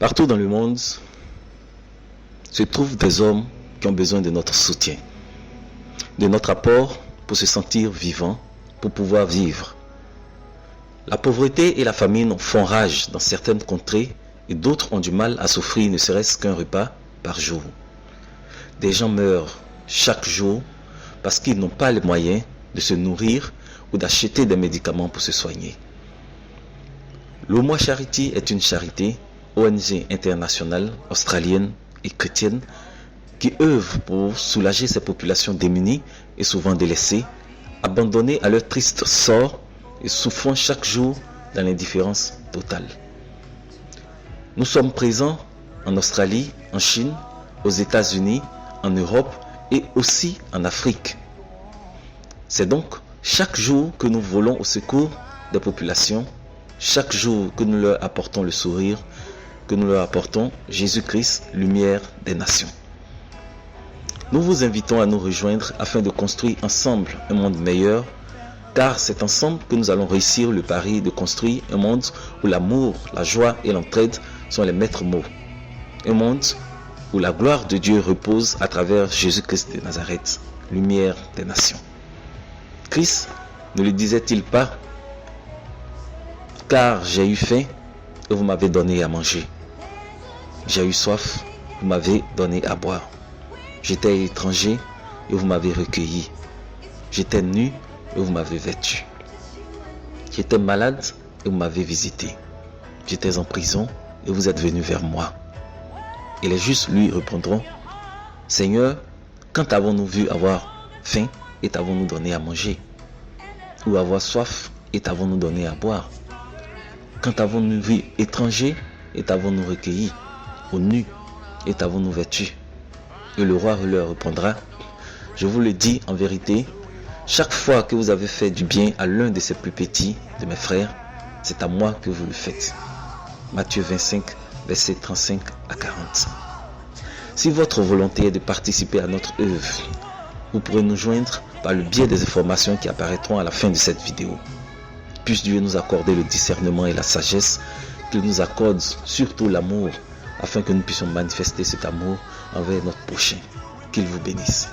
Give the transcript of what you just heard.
Partout dans le monde se trouvent des hommes qui ont besoin de notre soutien, de notre apport pour se sentir vivant, pour pouvoir vivre. La pauvreté et la famine font rage dans certaines contrées et d'autres ont du mal à s'offrir ne serait-ce qu'un repas par jour. Des gens meurent chaque jour parce qu'ils n'ont pas les moyens de se nourrir ou d'acheter des médicaments pour se soigner. L'Omoa Charity est une charité, ONG internationale, australienne et chrétienne, qui œuvre pour soulager ces populations démunies et souvent délaissées, abandonnées à leur triste sort et souffrant chaque jour dans l'indifférence totale. Nous sommes présents en Australie, en Chine, aux États-Unis, en Europe et aussi en Afrique. C'est donc chaque jour que nous volons au secours des populations, chaque jour que nous leur apportons le sourire, que nous leur apportons Jésus-Christ, lumière des nations. Nous vous invitons à nous rejoindre afin de construire ensemble un monde meilleur, car c'est ensemble que nous allons réussir le pari de construire un monde où l'amour, la joie et l'entraide sont les maîtres mots. Un monde où la gloire de Dieu repose à travers Jésus-Christ de Nazareth, lumière des nations. Christ ne le disait-il pas ? Car j'ai eu faim et vous m'avez donné à manger. J'ai eu soif, vous m'avez donné à boire. J'étais étranger et vous m'avez recueilli. J'étais nu et vous m'avez vêtu. J'étais malade et vous m'avez visité. J'étais en prison et vous êtes venu vers moi. Et les justes lui répondront, Seigneur, quand avons-nous vu avoir faim et t'avons-nous donné à manger? Ou avoir soif et t'avons-nous donné à boire? Quand avons-nous vu étranger et t'avons-nous recueilli? Ou nu et t'avons-nous vêtu? Et le roi leur répondra, je vous le dis en vérité, chaque fois que vous avez fait du bien à l'un de ces plus petits de mes frères, c'est à moi que vous le faites. Matthieu 25, versets 35 à 40. Si votre volonté est de participer à notre œuvre, vous pourrez nous joindre par le biais des informations qui apparaîtront à la fin de cette vidéo. Puisse Dieu nous accorder le discernement et la sagesse, qu'il nous accorde surtout l'amour, afin que nous puissions manifester cet amour envers notre prochain. Qu'il vous bénisse.